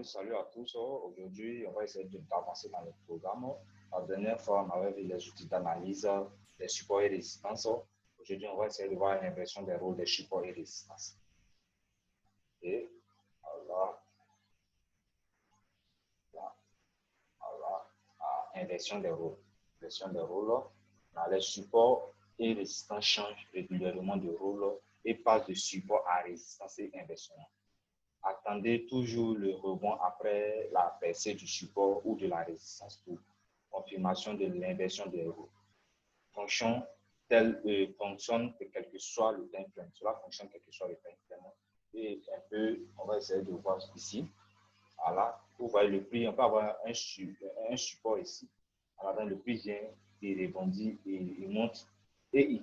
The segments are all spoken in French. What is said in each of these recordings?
Salut à tous. Aujourd'hui, on va essayer d'avancer dans le programme. La dernière fois, on avait vu les outils d'analyse des supports et résistances. Aujourd'hui, on va essayer de voir l'inversion des rôles des supports et résistances. Et voilà, inversion des rôles. Inversion des rôles. Dans les supports et résistances changent régulièrement de rôle et passent de support à résistance et inversement. Attendez toujours le rebond après la percée du support ou de la résistance pour confirmation de l'inversion des rôles. Fonctionne quel que soit le time frame. Cela fonctionne quel que soit le time frame. Et un peu, on va essayer de voir ici. Voilà, vous voyez le prix, on peut avoir un support ici. Alors, le prix vient, il rebondit, il monte. Et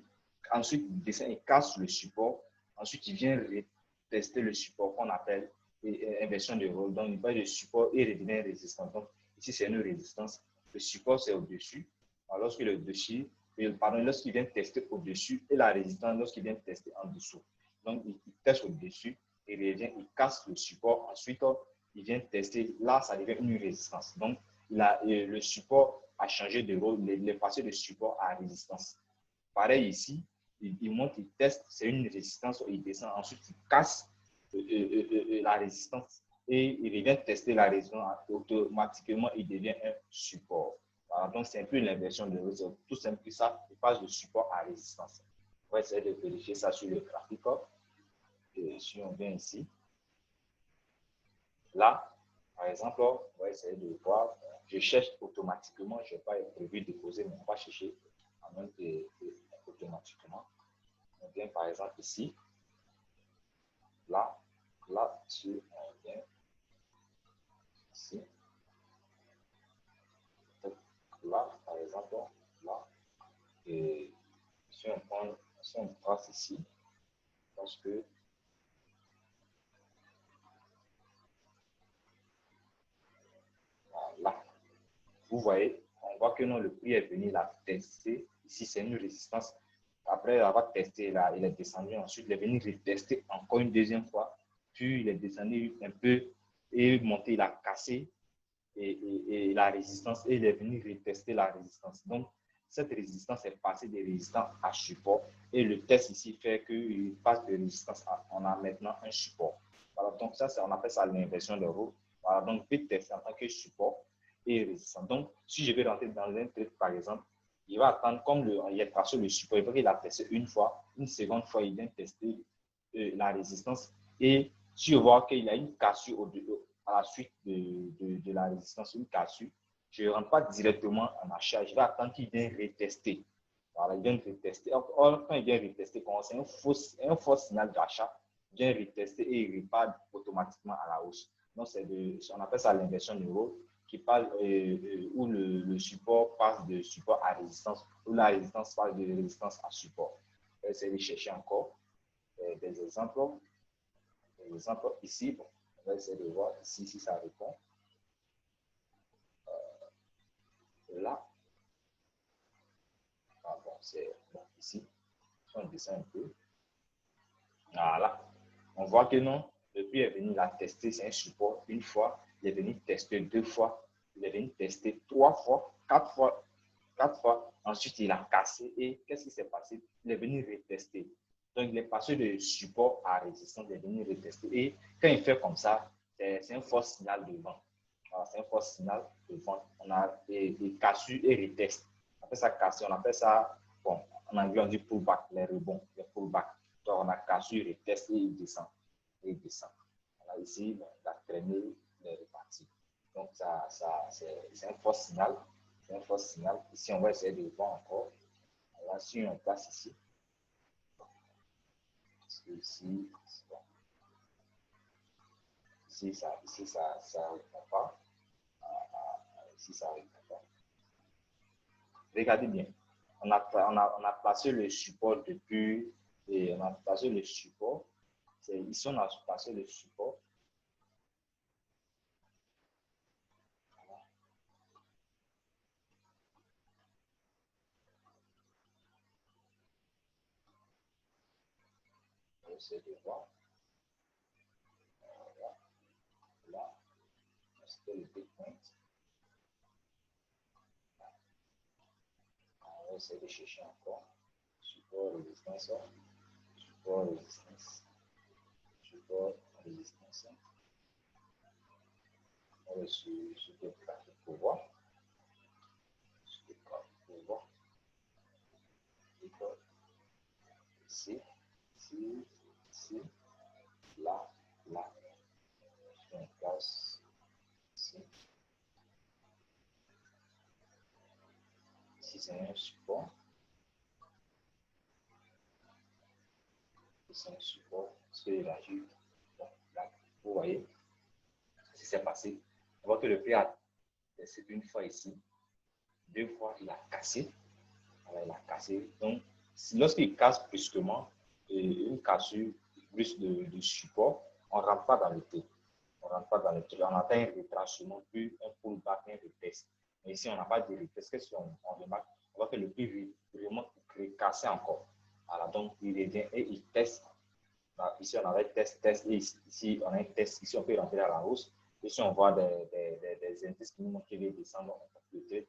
ensuite, il descend, il casse le support. Ensuite, il vient tester le support qu'on appelle inversion de rôle. Donc, il passe de support et redevient résistant. Donc, ici, c'est une résistance. Le support, c'est au-dessus. Lorsque le dessus, lorsqu'il vient tester au-dessus, et la résistance, lorsqu'il vient tester en dessous. Donc, il teste au-dessus, il revient, il casse le support. Ensuite, il vient tester. Là, ça devient une résistance. Donc, le support a changé de rôle. Il est passé de support à résistance. Pareil ici, il monte, il teste, c'est une résistance, il descend, ensuite il casse la résistance et il revient tester la résistance, automatiquement il devient un support. Voilà, donc c'est un peu l'inversion de rôle, c'est tout simple que ça, il passe de support à résistance. On va essayer de vérifier ça sur le graphique. Et si on vient ici, là, par exemple, on va essayer de voir, je cherche automatiquement, je n'ai pas prévu de poser, mais on va chercher en même temps automatiquement. On vient par exemple ici, là, dessus, on vient ici, là, par exemple, là, et si on trace ici, parce que là, vous voyez, on voit que non, le prix est venu la tester. Ici, c'est une résistance. Après avoir testé, là, il est descendu. Ensuite, il est venu retester encore une deuxième fois. Puis, il est descendu un peu et monté, il a cassé et la résistance. Et il est venu retester la résistance. Donc, cette résistance est passée de résistance à support. Et le test ici fait qu'il passe de résistance à, on a maintenant un support. Voilà, donc ça, on appelle ça l'inversion de rôle. Voilà, donc, peut tester en tant que support et résistant. Donc, si je vais rentrer dans un trade, par exemple, il va attendre, comme il est passé le support, il va qu'il a testé une fois, une seconde fois, il vient tester la résistance. Et si je vois qu'il y a une cassure à la suite de la résistance, une cassure, je ne rentre pas directement en achat, je vais attendre qu'il vienne retester. Voilà, il vient retester. Or, quand il vient retester, c'est un faux signal d'achat, il vient retester et il repart automatiquement à la hausse. Donc, on appelle ça l'inversion de rôle qui parle où le support passe de support à résistance, où la résistance passe de résistance à support. On va essayer de chercher encore des exemples. Des exemples ici, bon, on va essayer de voir ici si ça répond. Là, bon, c'est bon, ici, on descend un peu. Voilà, on voit que non, le prix est venu la tester, c'est un support une fois, il est venu tester deux fois, il est venu tester trois fois, quatre fois. Ensuite, il a cassé et qu'est-ce qui s'est passé? Il est venu retester. Donc, il est passé de support à résistance, il est venu retester. Et quand il fait comme ça, c'est un fort signal de vente. Voilà, c'est un fort signal de vente. On a des cassures et retest. On appelle ça cassure, on appelle ça, bon, en anglais, on dit pullback, les rebonds, les pullbacks. Donc, on a cassure, retest et il descend. Et il descend. Voilà, ici, il a traîné, il est reparti. Donc, c'est un fort signal. C'est un faux signal. Ici, on va essayer de le voir encore. Là, si on place ici, ici, bon. Ici, ça ne répond pas. Ici, ça ne répond pas. Regardez bien. On a placé le support depuis, et on a placé le support. Ici, on a placé le support. On va essayer de voir. Là. fait le breakpoint. On va essayer de chercher encore. Support, résistance, support, résistance, support, résistance. On va sur le cas pour voir. Sur le cas pour voir. Ici, ici, ici, là, là. Je fais une place ici. Ici, c'est un support. C'est un support. Ce qu'il a vu. Bon, là, vous voyez ce qui s'est passé. On voit que le prix a c'est une fois ici. Deux fois, il a cassé. Alors, il a cassé. Donc, lorsqu'il casse brusquement, une cassure plus de support, on ne rentre pas dans le thé. On ne rentre pas dans le thé. On atteint un retracement, puis un pullback, un retest. Mais ici, on n'a pas de retest. Qu'est-ce qu'on remarque? On voit que le prix vraiment casser encore. Alors, donc, il revient et il teste. Ici, on avait test, test. Et ici, on a un test. Ici, on peut rentrer à la hausse. Ici, on voit des indices qui nous montrent qu'il va descendre. On peut le trade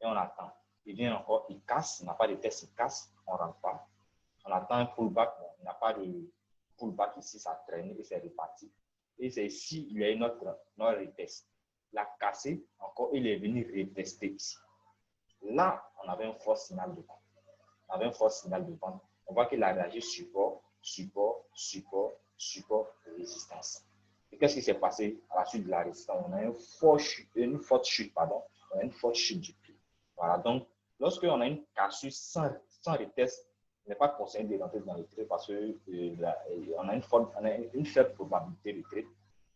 et on attend. Il vient encore, il casse. Il n'a pas de test, il casse. On ne rentre pas. On attend un pullback. Bon, il n'y a pas de pullback ici. Ça traîne et c'est reparti. Et c'est ici, il y a une autre retest. Il a cassé encore. Il est venu retester ici. Là, on avait un fort signal de vente. On avait un fort signal de vente. On voit qu'il a réagi support, support, support, support, résistance. Et qu'est-ce qui s'est passé à la suite de la résistance? On a une forte chute, pardon. On a une forte chute du prix. Voilà, donc, lorsqu'on a une cassure sans retest, il n'est pas conseillé de rentrer dans le trade parce qu'on a une faible probabilité de trade.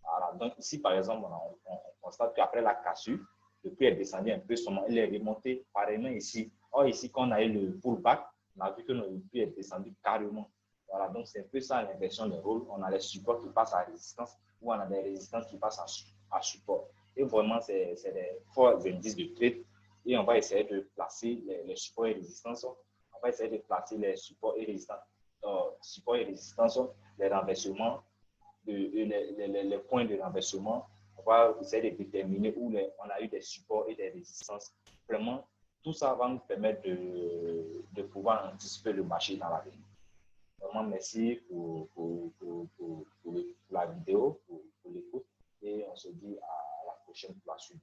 Voilà, donc ici, par exemple, on constate qu'après la cassure, le prix est descendu un peu, il est remonté pareillement ici. Or, ici, quand on a eu le pullback, on a vu que le prix est descendu carrément. Voilà, donc c'est un peu ça l'inversion des rôles. On a les supports qui passent à résistance ou on a des résistances qui passent à support. Et vraiment, c'est des forts indices de trade. Et on va essayer de placer les supports et résistances. On va essayer de placer les supports et résistances, les renversements, les points de renversement. On va essayer de déterminer où on a eu des supports et des résistances. Vraiment, tout ça va nous permettre de pouvoir anticiper le marché dans l'avenir. Vraiment, merci pour la vidéo, pour l'écoute. Et on se dit à la prochaine pour la suite.